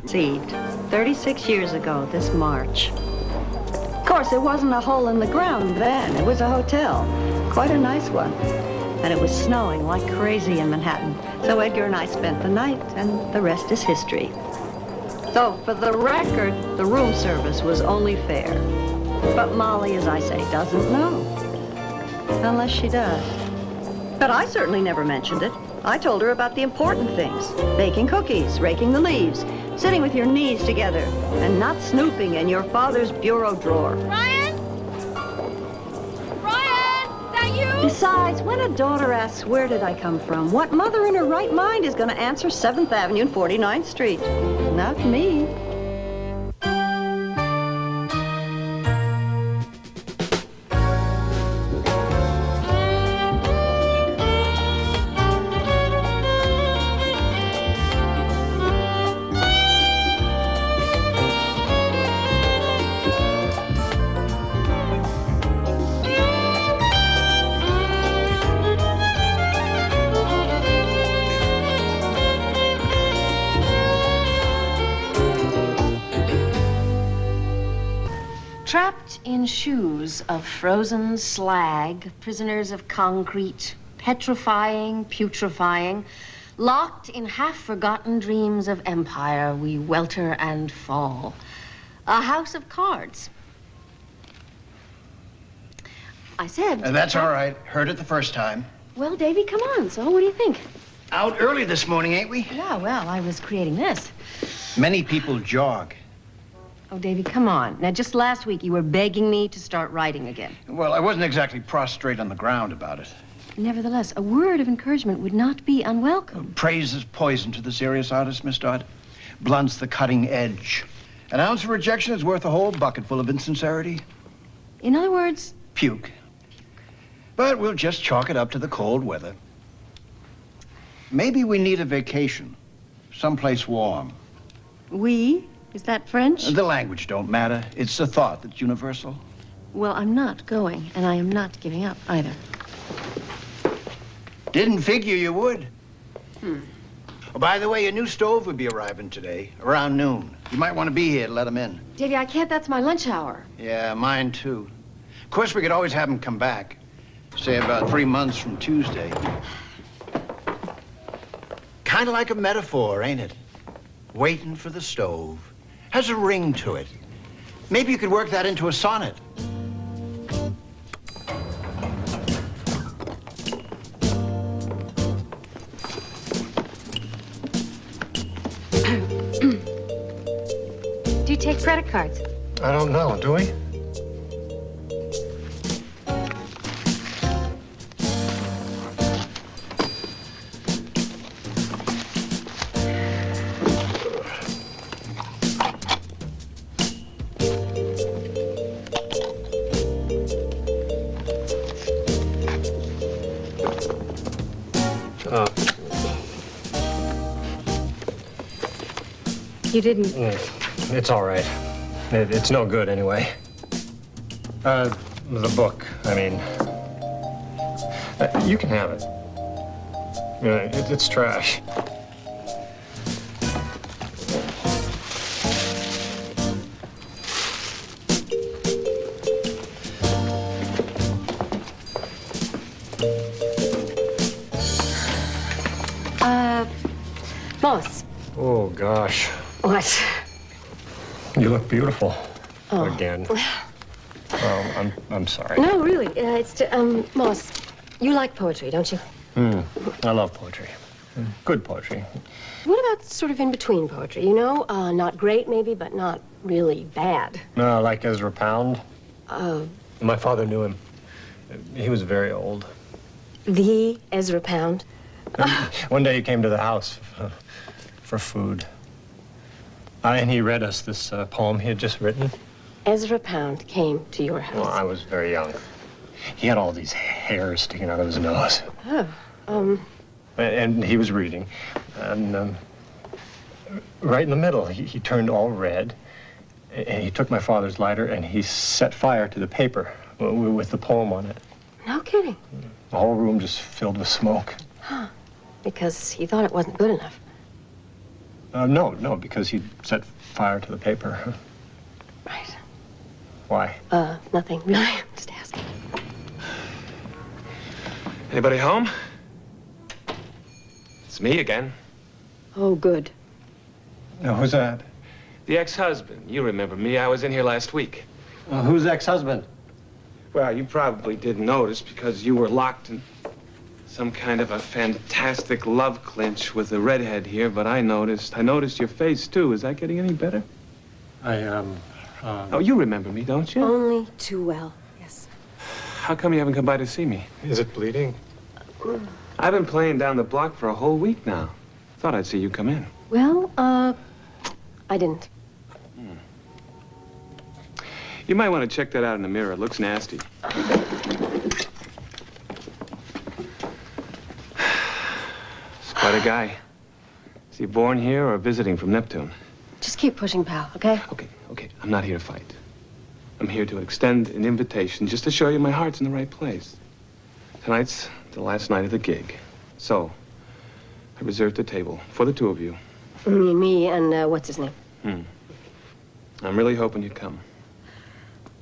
Conceived 36 years ago this March. Of course, it wasn't a hole in the ground then. It was a hotel, quite a nice one. And it was snowing like crazy in Manhattan. So Edgar and I spent the night, and the rest is history. So, for the record, the room service was only fair. But Molly, as I say, doesn't know. Unless she does. But I certainly never mentioned it. I told her about the important things. Baking cookies, raking the leaves, sitting with your knees together, and not snooping in your father's bureau drawer. Ryan? Ryan, is that you? Besides, when a daughter asks, where did I come from, what mother in her right mind is going to answer 7th Avenue and 49th Street? Not me. Trapped in shoes of frozen slag, prisoners of concrete, petrifying, putrefying, locked in half-forgotten dreams of empire, we welter and fall. A house of cards. I said... That's all right. Heard it the first time. Well, Davy, come on. So, what do you think? Out early this morning, ain't we? Yeah, well, I was creating this. Many people jog. Oh, Davy, come on. Now, just last week, you were begging me to start writing again. Well, I wasn't exactly prostrate on the ground about it. Nevertheless, a word of encouragement would not be unwelcome. Praise is poison to the serious artist, Miss Dodd. Blunts the cutting edge. An ounce of rejection is worth a whole bucket full of insincerity. In other words... Puke. But we'll just chalk it up to the cold weather. Maybe we need a vacation. Someplace warm. We? Is that French? The language don't matter. It's the thought that's universal. Well, I'm not going, and I am not giving up either. Didn't figure you would. Oh, by the way, your new stove will be arriving today, around noon. You might want to be here to let them in. Davy, I can't. That's my lunch hour. Yeah, mine too. Of course, we could always have them come back. Say about 3 months from Tuesday. Kind of like a metaphor, ain't it? Waiting for the stove. Has a ring to it. Maybe you could work that into a sonnet. Do you take credit cards? I don't know, do we? You didn't... It's all right. It's no good anyway. The book, I mean. You can have it. It's trash. Moss. Oh, gosh. What? You look beautiful. Oh. Again. Oh, I'm sorry. No, really. Moss, you like poetry, don't you? I love poetry. Good poetry. What about sort of in-between poetry, you know? Not great, maybe, but not really bad. Like Ezra Pound. My father knew him. He was very old. The Ezra Pound? One day he came to the house for food. And he read us this poem he had just written. Ezra Pound came to your house. Well, I was very young. He had all these hairs sticking out of his nose. Oh, And he was reading. And right in the middle, he turned all red. And he took my father's lighter and he set fire to the paper with the poem on it. No kidding. The whole room just filled with smoke. Huh. Because he thought it wasn't good enough. No, because he set fire to the paper. Right. Why? Nothing, really. Just asking. Anybody home? It's me again. Oh, good. No, who's that? The ex-husband. You remember me. I was in here last week. Who's ex-husband? Well, you probably didn't notice because you were locked in some kind of a fantastic love clinch with the redhead here, but I noticed. I noticed your face, too. Is that getting any better? Oh, you remember me, don't you? Only too well, yes. How come you haven't come by to see me? Is it bleeding? I've been playing down the block for a whole week now. Thought I'd see you come in. Well, I didn't. You might want to check that out in the mirror. It looks nasty. It's quite a guy. Is he born here or visiting from Neptune? Just keep pushing, pal, okay? Okay. I'm not here to fight. I'm here to extend an invitation just to show you my heart's in the right place. Tonight's the last night of the gig. So, I reserved a table for the two of you. Me and, what's his name? I'm really hoping you'd come.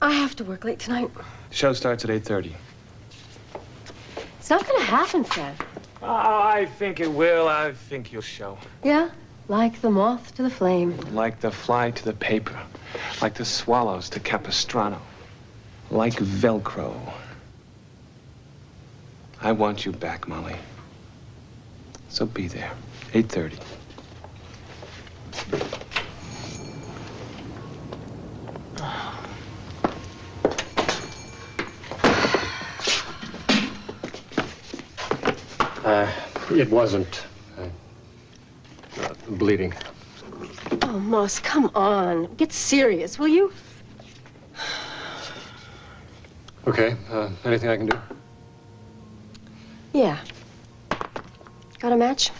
I have to work late tonight. The show starts at 8:30. It's not gonna happen, Fred. Oh, I think it will. I think you'll show. Yeah? Like the moth to the flame. Like the fly to the paper. Like the swallows to Capistrano. Like Velcro. I want you back, Molly. So be there. 8:30. It wasn't bleeding. Oh, Moss, come on. Get serious, will you? Okay, anything I can do? Yeah. Got a match?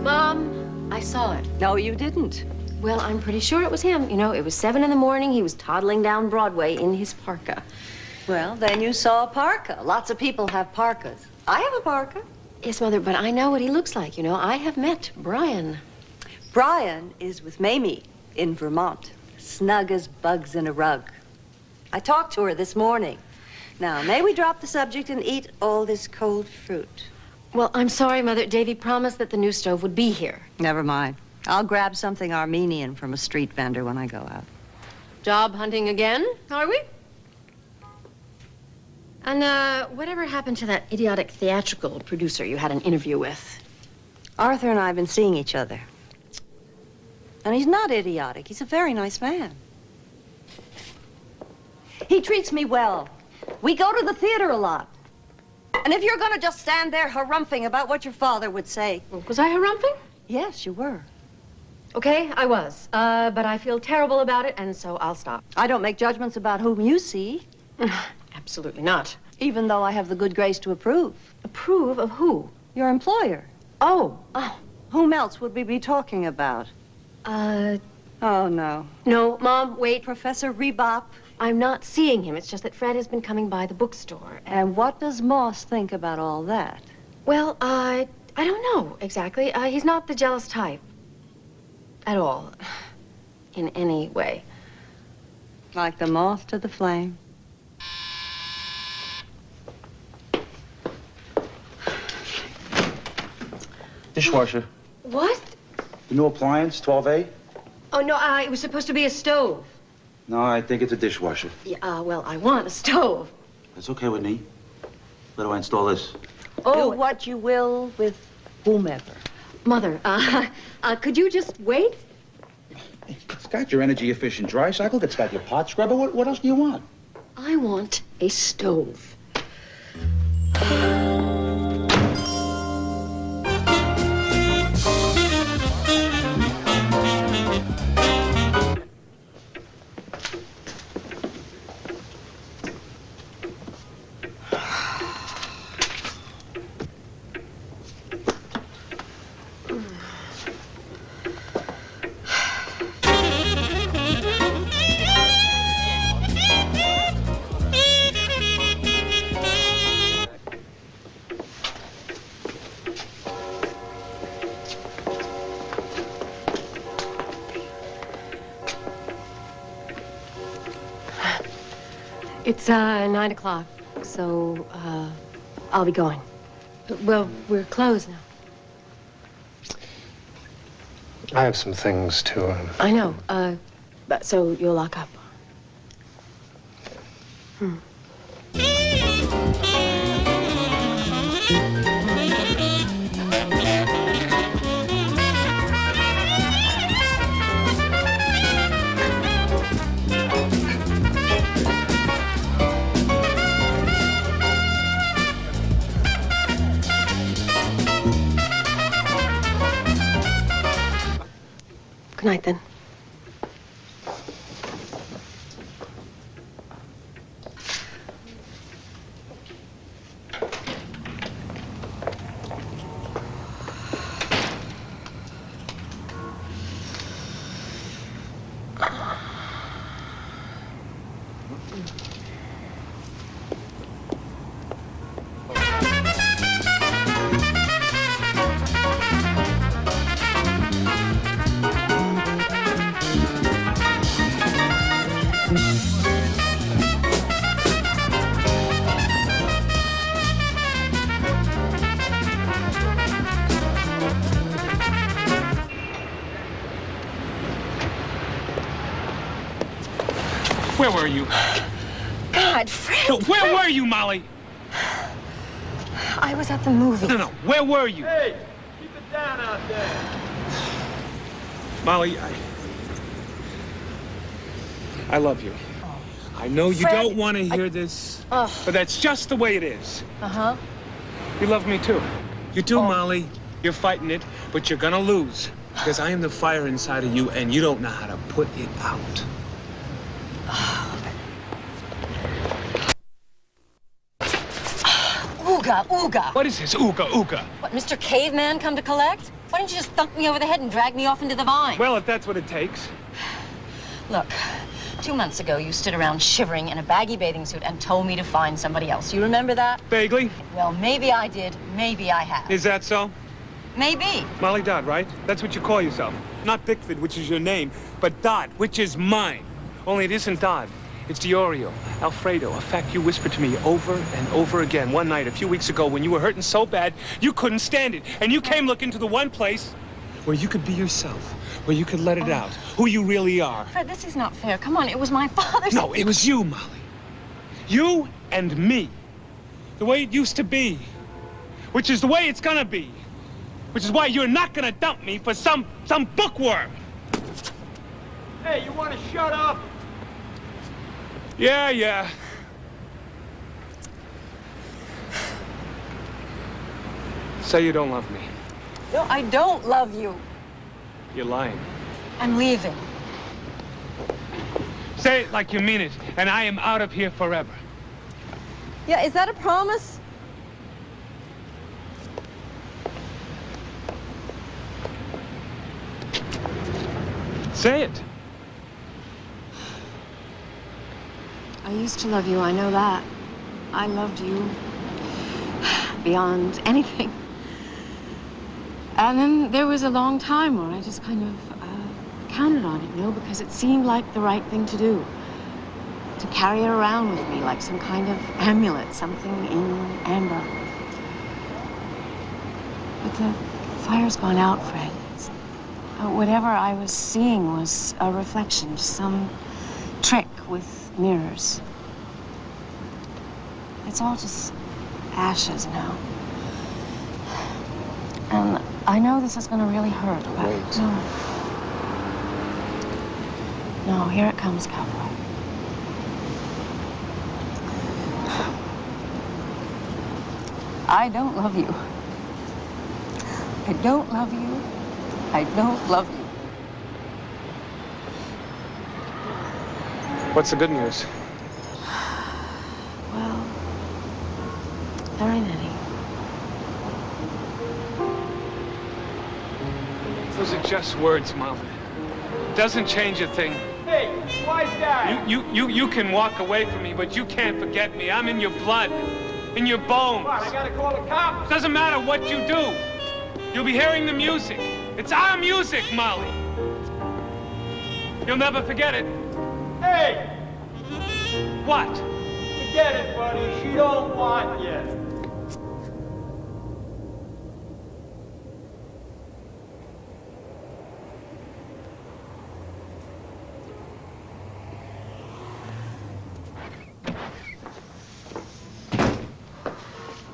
Mom, I saw it. No, you didn't. Well, I'm pretty sure it was him. You know, it was 7 in the morning. He was toddling down Broadway in his parka. Well, then you saw a parka. Lots of people have parkas. I have a parka. Yes, Mother, but I know what he looks like. You know, I have met Brian. Brian is with Mamie in Vermont. Snug as bugs in a rug. I talked to her this morning. Now, may we drop the subject and eat all this cold fruit? Well, I'm sorry, Mother. Davy promised that the new stove would be here. Never mind. I'll grab something Armenian from a street vendor when I go out. Job hunting again, are we? And, whatever happened to that idiotic theatrical producer you had an interview with? Arthur and I have been seeing each other. And he's not idiotic. He's a very nice man. He treats me well. We go to the theater a lot. And if you're gonna just stand there harumphing about what your father would say... Was I harumphing? Yes, you were. Okay, I was. But I feel terrible about it, and so I'll stop. I don't make judgments about whom you see, Absolutely not. even though I have the good grace to approve. Approve of who? Your employer. Oh. Whom else would we be talking about? Oh, no. No, Mom, wait. Professor Rebop. I'm not seeing him. It's just that Fred has been coming by the bookstore. And what does Moss think about all that? Well, I don't know exactly. He's not the jealous type. At all. In any way. Like the moth to the flame. Dishwasher. What? The new appliance, 12A? Oh, no, it was supposed to be a stove. No, I think it's a dishwasher. Yeah, well, I want a stove. That's okay with me. Where do I install this? Do what you will with whomever. Mother, could you just wait? It's got your energy-efficient dry cycle. It's got your pot scrubber. What else do you want? I want a stove. It's 9 o'clock, so I'll be going. Well, we're closed now. I have some things to... I know. So you'll lock up. Good night, then. Where were you? God, Fred! No, where were you, Molly? I was at the movies. No, where were you? Hey, keep it down out there. Molly, I love you. I know you Fred, don't want to hear this, but that's just the way it is. Uh-huh. You love me too. You do, Molly. You're fighting it, but you're gonna lose. Because I am the fire inside of you, and you don't know how to put it out. Ooga, ooga. What is this, ooga, ooga? What, Mr. Caveman come to collect? Why didn't you just thump me over the head and drag me off into the vine? Well, if that's what it takes. Look, 2 months ago, you stood around shivering in a baggy bathing suit and told me to find somebody else. You remember that? Vaguely. Well, maybe I did, maybe I have. Is that so? Maybe. Molly Dodd, right? That's what you call yourself. Not Bickford, which is your name, but Dodd, which is mine. Only it isn't Dodd. It's Diorio, Alfredo, a fact you whispered to me over and over again one night a few weeks ago when you were hurting so bad you couldn't stand it. And you came looking to the one place where you could be yourself, where you could let it out, who you really are. Fred, this is not fair. Come on, it was my father's... No, it was you, Molly. You and me. The way it used to be. Which is the way it's gonna be. Which is why you're not gonna dump me for some bookworm. Hey, you want to shut up? Yeah. Say you don't love me. No, I don't love you. You're lying. I'm leaving. Say it like you mean it, and I am out of here forever. Yeah, is that a promise? Say it. I used to love you, I know that. I loved you beyond anything. And then there was a long time where I just kind of counted on it, you know, because it seemed like the right thing to do. To carry it around with me like some kind of amulet, something in amber. But the fire's gone out, Fred. Whatever I was seeing was a reflection, just some trick with mirrors. It's all just ashes now. And I know this is gonna really hurt, but Wait. No, here it comes, cowboy. I don't love you. I don't love you. I don't love you. What's the good news? Well, there ain't any. Those are just words, Molly. Doesn't change a thing. Hey, why's that? You can walk away from me, but you can't forget me. I'm in your blood, in your bones. What, I gotta call the cops? Doesn't matter what you do. You'll be hearing the music. It's our music, Molly. You'll never forget it. Hey! What? Forget it, buddy. She don't want you.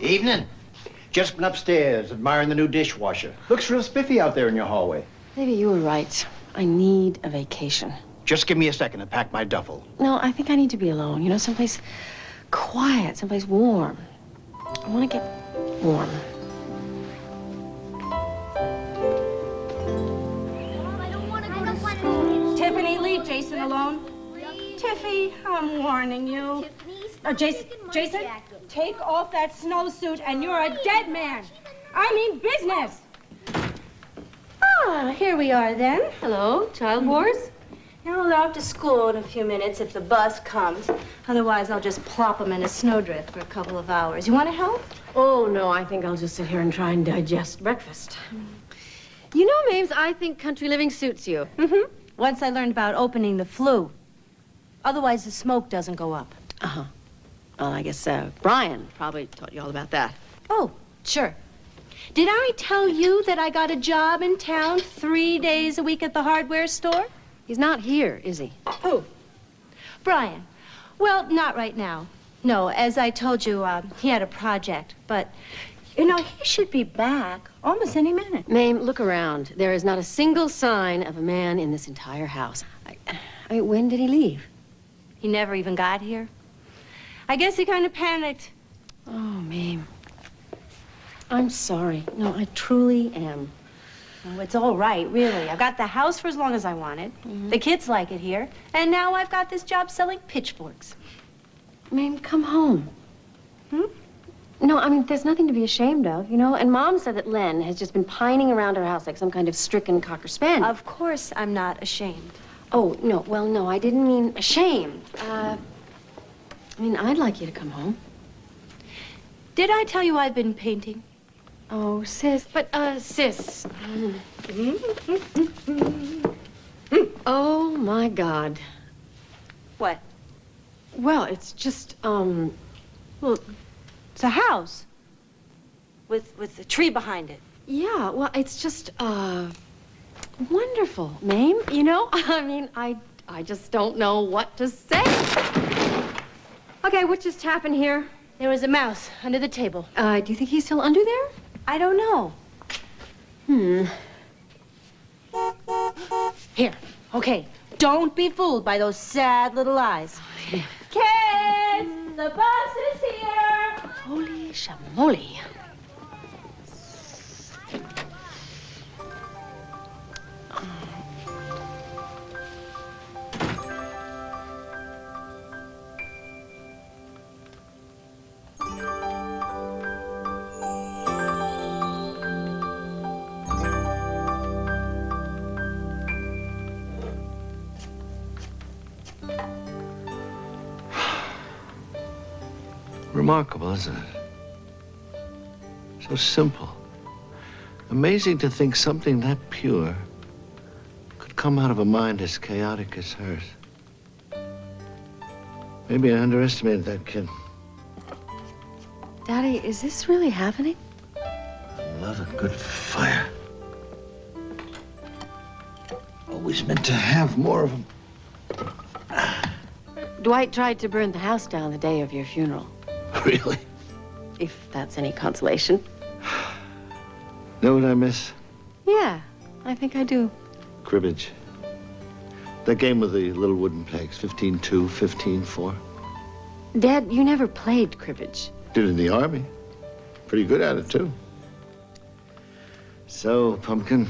Evening. Just been upstairs admiring the new dishwasher. Looks real spiffy out there in your hallway. Maybe you were right. I need a vacation. Just give me a second to pack my duffel. No, I think I need to be alone. You know, someplace quiet, someplace warm. I want to get warm. Tiffany, leave Jason alone. Tiffy, I'm warning you. Jason, take off that snowsuit and you're a dead man. I mean business. Ah, here we are then. Hello, child wars? Now they're off to school in a few minutes if the bus comes. Otherwise, I'll just plop them in a snowdrift for a couple of hours. You want to help? Oh, no, I think I'll just sit here and try and digest breakfast. You know, Mames, I think country living suits you. Mm-hmm. Once I learned about opening the flue. Otherwise, the smoke doesn't go up. Uh-huh. Well, I guess Brian probably taught you all about that. Oh, sure. Did I tell you that I got a job in town 3 days a week at the hardware store? He's not here, is he? Who? Brian. Well, not right now. No, as I told you, he had a project. But, you know, he should be back almost any minute. Mame, look around. There is not a single sign of a man in this entire house. I mean, when did he leave? He never even got here. I guess he kind of panicked. Oh, Mame. I'm sorry. No, I truly am. Oh, it's all right, really. I've got the house for as long as I want it. Mm-hmm. The kids like it here. And now I've got this job selling pitchforks. Mame, come home. Hmm? No, I mean, there's nothing to be ashamed of, you know? And Mom said that Len has just been pining around her house like some kind of stricken cocker spaniel. Of course I'm not ashamed. Oh, no. Well, no, I didn't mean ashamed. I mean, I'd like you to come home. Did I tell you I've been painting? Oh, sis. But, sis. Oh, my God. What? Well, it's just, Well, it's a house. With a tree behind it. yeah, well, it's just, wonderful, Mame. You know, I mean, I just don't know what to say. Okay, what just happened here? There was a mouse under the table. Do you think he's still under there? I don't know. Here. Okay. Don't be fooled by those sad little eyes. Kids, the bus is here. Holy shamoly. Remarkable, isn't it? So simple. Amazing to think something that pure could come out of a mind as chaotic as hers. Maybe I underestimated that kid. Daddy, is this really happening? I love a good fire. Always meant to have more of them. Dwight tried to burn the house down the day of your funeral, Really? if that's any consolation. Know what I miss? Yeah, I think I do. Cribbage. That game with the little wooden pegs, 15-2, 15-4. Dad, you never played cribbage. Did it in the Army. Pretty good at it, too. So, Pumpkin,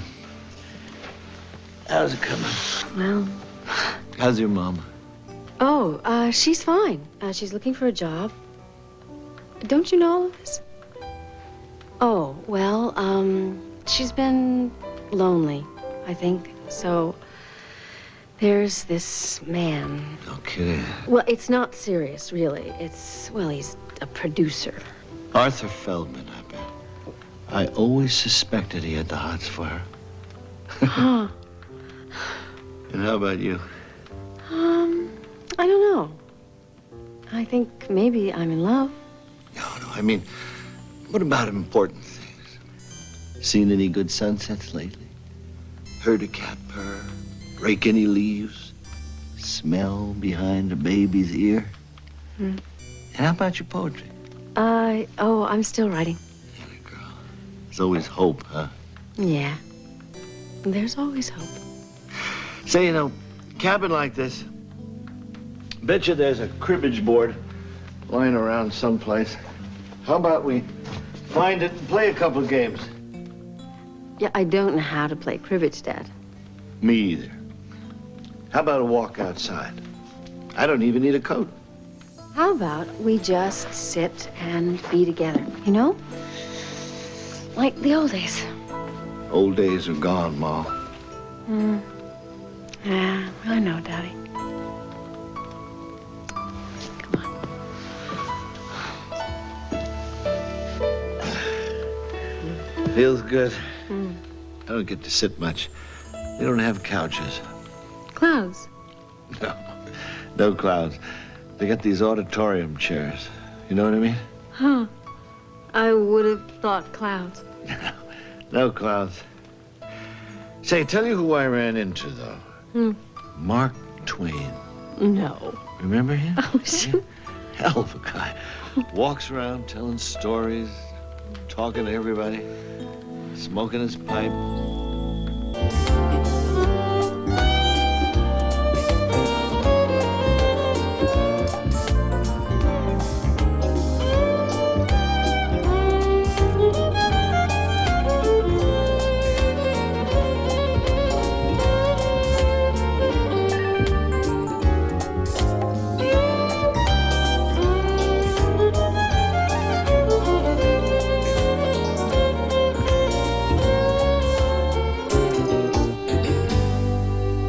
how's it coming? Well, How's your mom? oh, she's fine. She's looking for a job. Don't you know all of this? Oh, well, she's been lonely, I think. So, there's this man. No kidding. Well, it's not serious, really. It's, well, he's a producer. Arthur Feldman, I bet. I always suspected he had the hots for her. Huh. And how about you? I don't know. I think maybe I'm in love. No, I mean, what about important things? Seen any good sunsets lately? Heard a cat purr? Rake any leaves? Smell behind a baby's ear? And how about your poetry? I'm still writing. There's always hope, huh? Yeah. There's always hope. Say, cabin like this, bet you there's a cribbage board lying around someplace. How about we find it and play a couple of games? Yeah, I don't know how to play cribbage, Dad. Me either. How about a walk outside? I don't even need a coat. How about we just sit and be together, you know? Like the old days. Old days are gone, Ma. Yeah, I know, Daddy. Come on. Feels good. I don't get to sit much. They don't have couches. Clouds. No clouds. They got these auditorium chairs. You know what I mean? Huh. I would have thought clouds. No clouds. Say, tell you who I ran into, though. Mark Twain. No. Remember him? Oh, shoot. Hell of a guy. Walks around telling stories, talking to everybody, smoking his pipe.